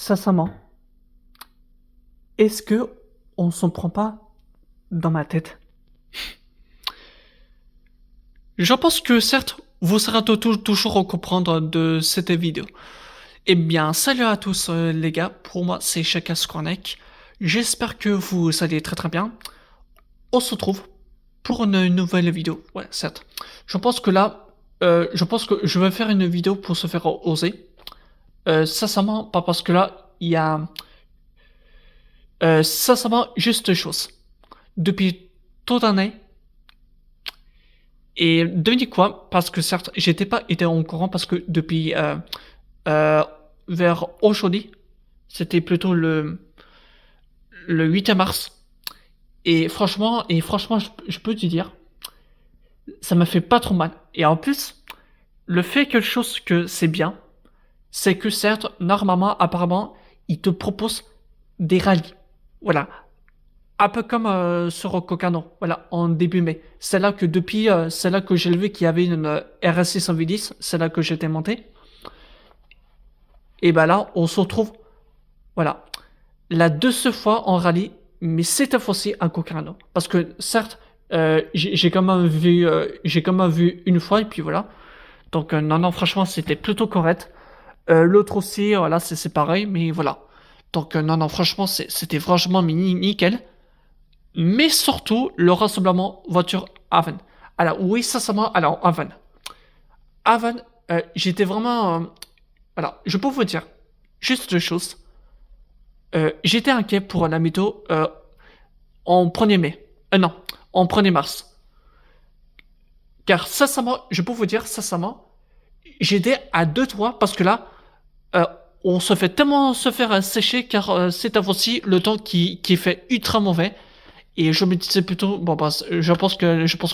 sincèrement, est-ce que on s'en prend pas dans ma tête? Je pense que certes, vous serez toujours au comprendre de cette vidéo. Eh bien, salut à tous les gars, pour moi c'est Chaka Skornek. J'espère que vous allez très très bien. On se retrouve pour une nouvelle vidéo. Ouais, certes. Je pense que là, je pense que je vais faire une vidéo pour se faire oser. Sincèrement, pas parce que là, il y a... sincèrement, juste une chose. Depuis toute l'année, et devinez quoi, parce que certes, j'étais pas été au courant parce que depuis euh, vers aujourd'hui, c'était plutôt le 8 mars. Et franchement, je peux te dire, ça m'a fait pas trop mal. Et en plus, le fait quelque chose que c'est bien, c'est que certes, normalement, apparemment, ils te proposent des rallyes. Voilà. Un peu comme sur Cocano, voilà, en début mai. C'est là que depuis, c'est là que j'ai vu qu'il y avait une RS 110, c'est là que j'étais monté. Et ben là, on se retrouve, voilà, la deuxième fois en rallye, mais cette fois-ci à Cocano. Parce que certes, j'ai quand même vu une fois et puis voilà. Donc non, non, franchement, c'était plutôt correct. L'autre aussi, voilà, c'est pareil, mais voilà. Donc non, non, franchement, c'était franchement nickel. Mais surtout, le rassemblement voiture Haven. Alors oui, sincèrement, alors Haven. Haven, j'étais vraiment... alors, je peux vous dire juste deux choses. J'étais inquiet pour la météo en 1er mai. Non, en 1er mars. Car sincèrement, je peux vous dire sincèrement, j'étais à deux doigts parce que là, euh, on se fait tellement se faire sécher car c'est aussi le temps qui fait ultra mauvais. Et je me disais plutôt, bon bah, je pense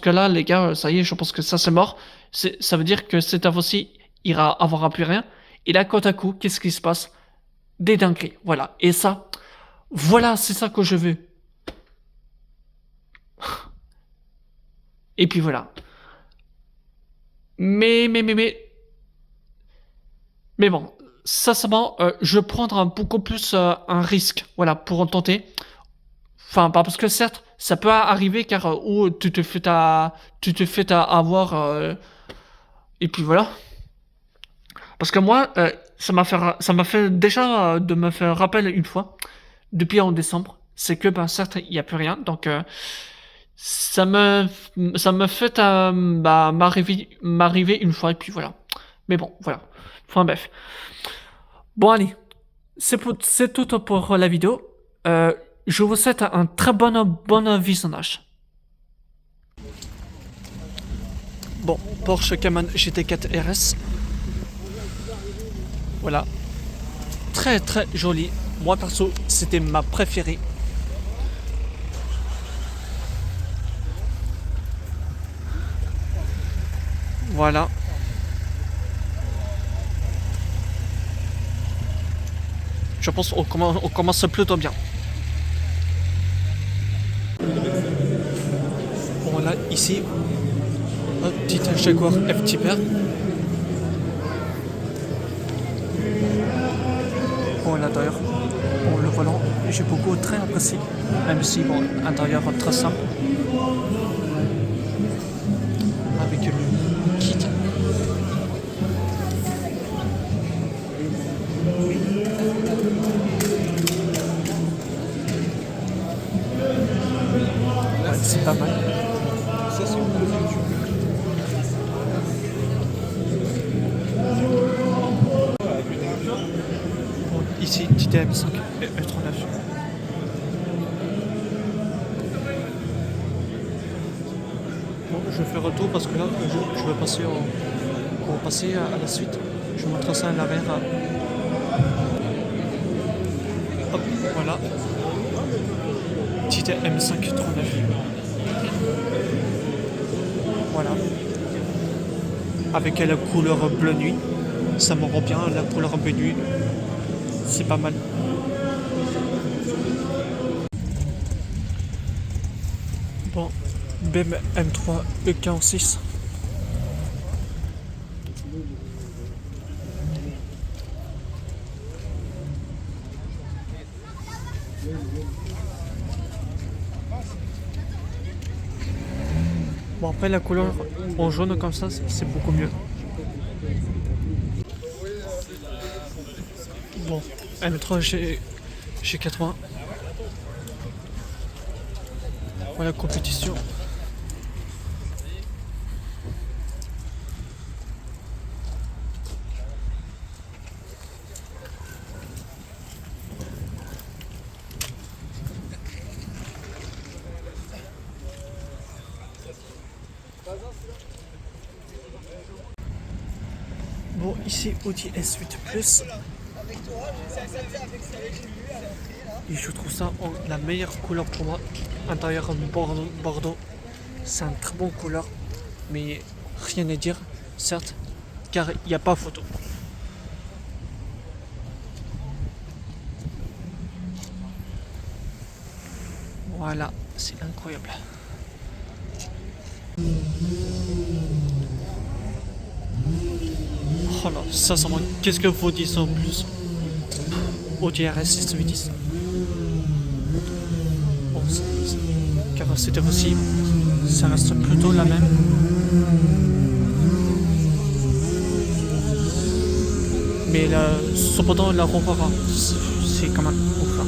que là, les gars, ça y est, je pense que ça c'est mort. Ça veut dire que cette fois-ci, il va avoir plus rien. Et là, côte à coup, qu'est-ce qui se passe? Des dingueries, voilà. Et ça, voilà, c'est ça que je veux. Et puis voilà. Mais, mais, mais, mais, mais bon, sincèrement, je vais prendre beaucoup plus un risque, voilà, pour en tenter. Enfin, pas parce que certes, ça peut arriver car ou tu te fais avoir, et puis voilà. Parce que moi, ça m'a fait déjà de me faire rappel une fois, depuis en décembre, c'est que ben certes il y a plus rien, donc ça me ça me fait bah, m'arriver une fois et puis voilà. Mais bon, voilà. Enfin bref. Bon allez, c'est tout pour la vidéo. Je vous souhaite un très bon visionnage. Bon, Porsche Cayman GT4 RS. Voilà, très très joli. Moi perso, c'était ma préférée. Voilà. Je pense qu'on commence plutôt bien. Bon là, ici, un petit Jaguar F-Type. Bon, l'intérieur, bon, le volant, j'ai beaucoup très apprécié, même si, bon, intérieur très simple. Avec le kit. Ouais, c'est pas mal. Ça, c'est une bon, ici, TTM5 et E39. Bon, je fais retour parce que là, je vais passer on va passer à la suite. Je vous montre ça à l'arrière. Hop, voilà. Petite M539. Voilà. Avec la couleur bleu nuit. Ça me rend bien, la couleur bleu nuit. C'est pas mal. Bon, BM M3 E46. Bon, après, la couleur en jaune comme ça, c'est beaucoup mieux. Bon, M3 G80. Voilà, compétition. Bon, ici Audi S8 Plus. Et je trouve ça la meilleure couleur pour moi. Intérieur Bordeaux. C'est un très bon couleur. Mais rien à dire, certes, car il n'y a pas photo. Voilà, c'est incroyable. Oh là, sincèrement, qu'est-ce que vous dites en plus? Audi RS 610. Bon, car c'était aussi, ça reste plutôt la même. Mais cependant, la Rovara, c'est quand même ouf. Hein.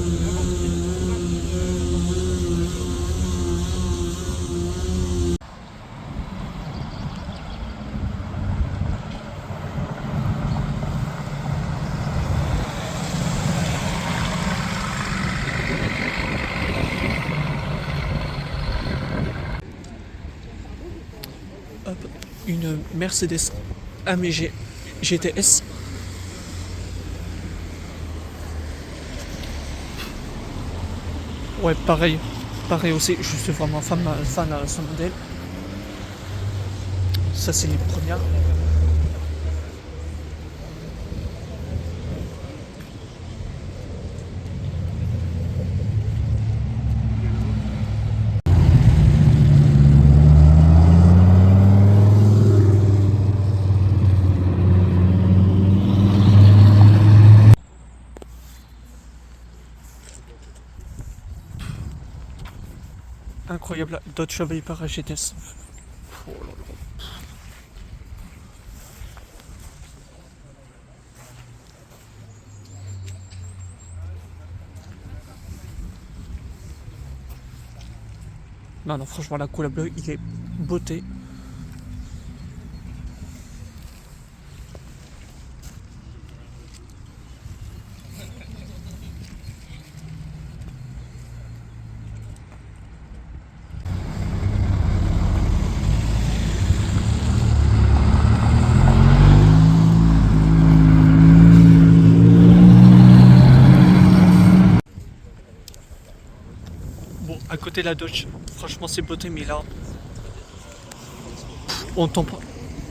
Hop, une Mercedes AMG GTS. Ouais, pareil aussi, je suis vraiment fan de ce modèle. Ça, c'est les premières. Incroyable, Dodge Viper GTS. Oh là là. Non, franchement, la couleur bleue, il est beauté. Bon, à côté la Dodge, franchement, c'est beauté, mais là, on tombe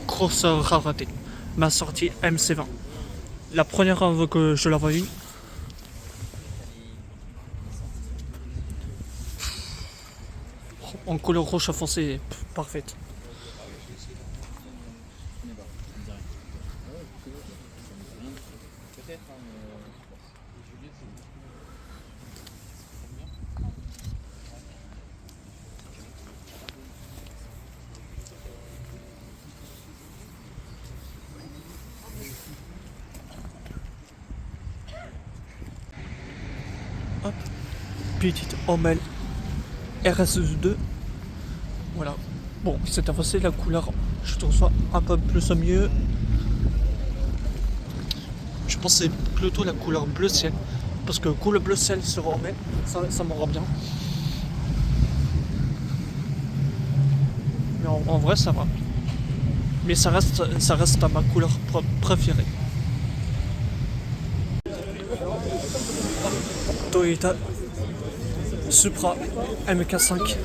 grosse rareté. Ma sortie MC20. La première fois que je la vois une. En couleur rouge foncé, parfaite. Hop, petite Hormel RS2. Voilà. Bon, cette fois-ci, la couleur, je trouve ça un peu plus mieux. Je pense que c'est plutôt la couleur bleu ciel. Parce que couleur bleu ciel sur Hormel, ça m'aura bien. Mais en vrai, ça va. Mais ça reste ma couleur préférée. Toyota Supra MK5.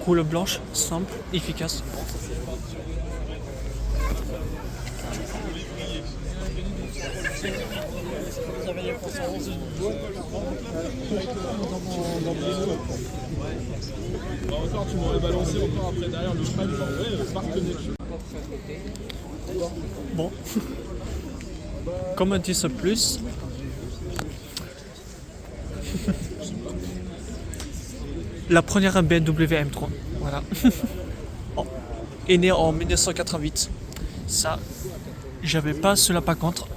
Couleur blanche, simple, efficace. Encore, tu m'aurais balancé encore après derrière le cheval, genre ouais, partenaire. Bon, comme un 10 plus, La première BMW M3. Voilà. Oh. Est née en 1988. Ça, j'avais pas cela par contre.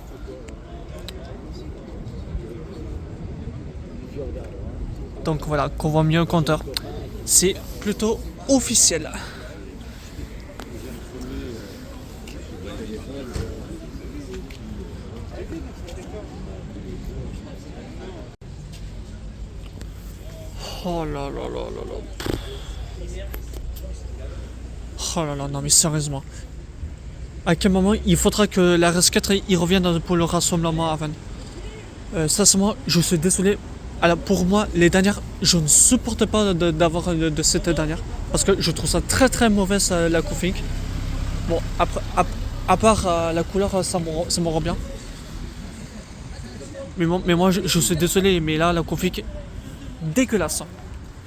Donc voilà, qu'on voit mieux le compteur. C'est plutôt officiel. Oh là là là là là. Oh là là, non mais sérieusement. À quel moment il faudra que la RS4 il revienne pour le rassemblement avant. Sincèrement, je suis désolé. Alors pour moi, les dernières, je ne supporte pas d'avoir de cette dernière. Parce que je trouve ça très très mauvaise la config. Bon, après, à part la couleur, ça me rend bien. Mais moi, je suis désolé, mais là, la config, dégueulasse.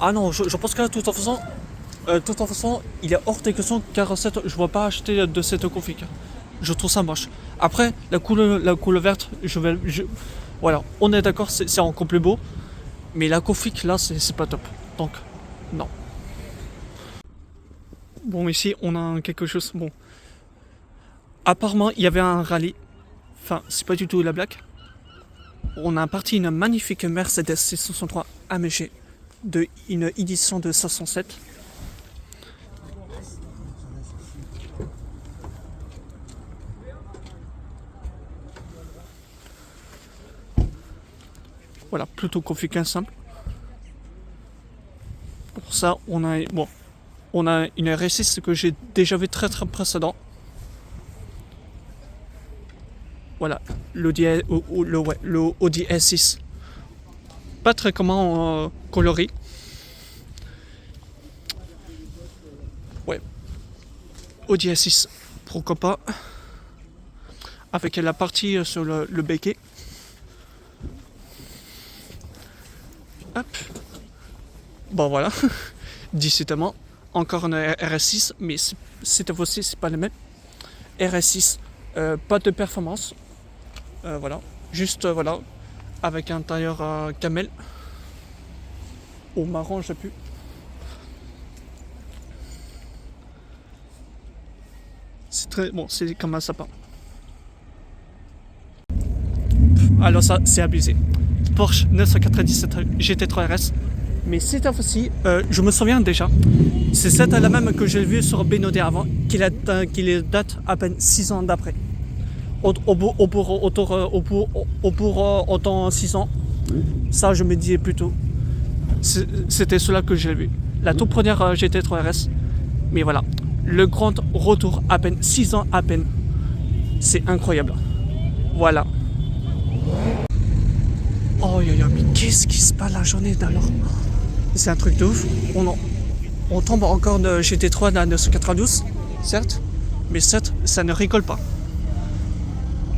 Ah non, je pense que là, de toute façon, il est hors de question car je ne vois pas acheter de cette config. Je trouve ça moche. Après, la couleur verte, voilà, on est d'accord, c'est encore plus beau. Mais la config, là, c'est pas top. Donc, non. Bon, ici, on a quelque chose. Bon. Apparemment, il y avait un rallye. Enfin, c'est pas du tout la blague. On a parti une magnifique Mercedes 663 AMG de une édition de 507. Voilà, plutôt config simple. Pour ça, on a une RS6 que j'ai déjà vu très très précédent. Voilà, l'Audi S6. Pas très comment coloré. Ouais. Audi S6, pourquoi pas. Avec la partie sur le béquet. Hop. Bon voilà. Discitement. Encore une RS6, mais cette fois-ci, c'est pas le même. RS6, pas de performance. Voilà. Juste, voilà. Avec un tailleur camel. Au marron, je sais plus. C'est très bon, c'est comme un sapin. Alors ça, c'est abusé. Porsche 997 GT3 RS. Mais cette fois-ci, je me souviens déjà, c'est cette la même que j'ai vue sur Bénodet avant, qui date à peine 6 ans d'après. Au pour autant 6 ans, ça je me disais plutôt, c'était cela que j'ai vu. La toute première GT3 RS, mais voilà, le grand retour à peine 6 ans à peine, c'est incroyable. Voilà. Oh yo yo, mais qu'est-ce qui se passe la journée d'alors? C'est un truc de ouf. On tombe encore de GT3 dans 992, certes, mais certes, ça ne rigole pas.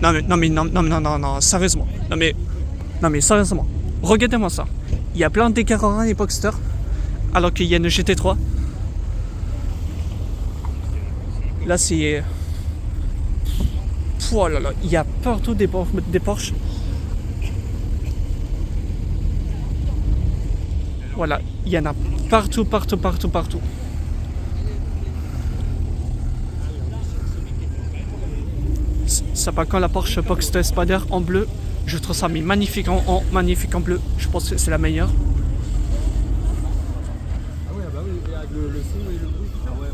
Non, sérieusement. Non mais sérieusement. Regardez-moi ça. Il y a plein d'écarts et Boxster, alors qu'il y a une GT3. Là, c'est. Oh là là, il y a partout des Porsche. Voilà, il y en a partout. Ça va quand la Porsche Boxster Spider en bleu, je trouve ça magnifique magnifique en bleu. Je pense que c'est la meilleure. Ah ouais, bah oui, avec le son et le bruit. Ah ouais.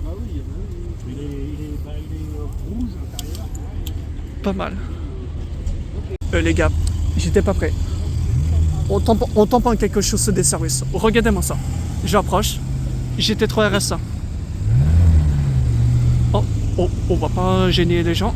Ah oui, il est rouge à l'intérieur. Pas mal. Les gars, j'étais pas prêt. On tombe en quelque chose des services. Regardez-moi ça. J'approche. GT3 RS. Oh, on va pas gêner les gens.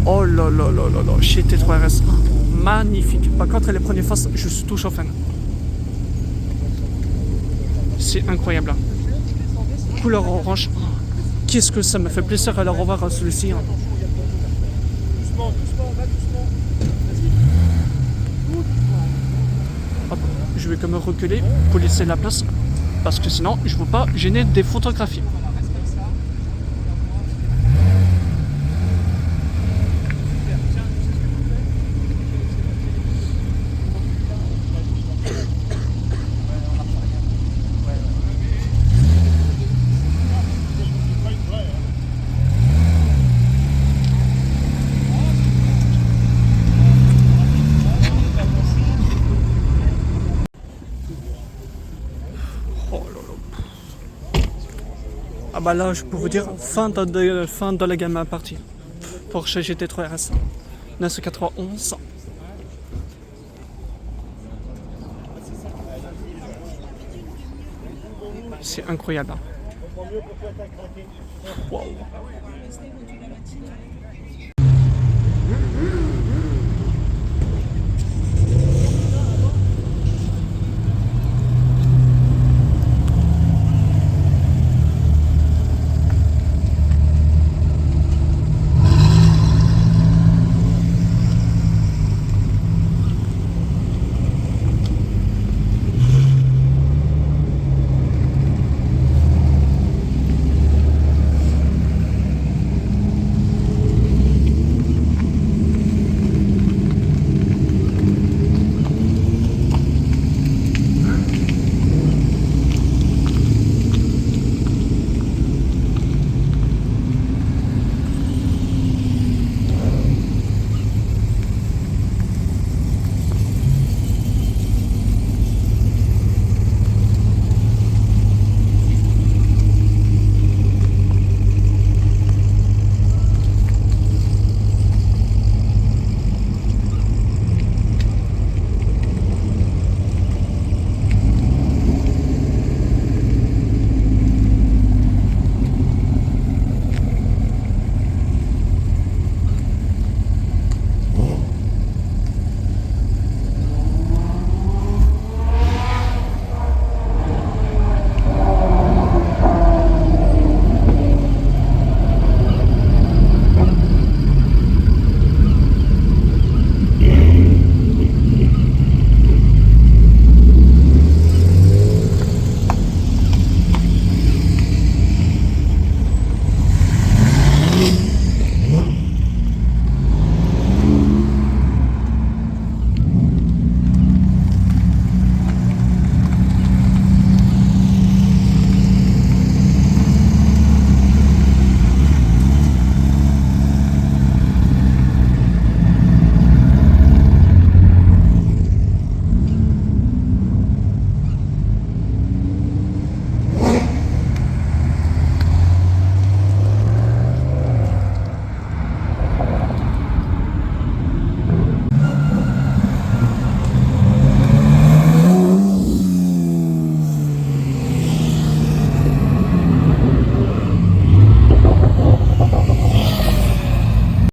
Oh là là là là là, GT3 RS. Magnifique. Par contre, les premières faces, je suis tout chauffé. C'est incroyable. Couleur orange. Qu'est-ce que ça me fait plaisir à la revoir celui-ci. Hein. Hop, je vais quand même reculer pour laisser la place. Parce que sinon, je ne veux pas gêner des photographies. Ah bah là, je peux vous dire, fin de la gamme à partir. Porsche GT3 RS 991. C'est incroyable. Wow.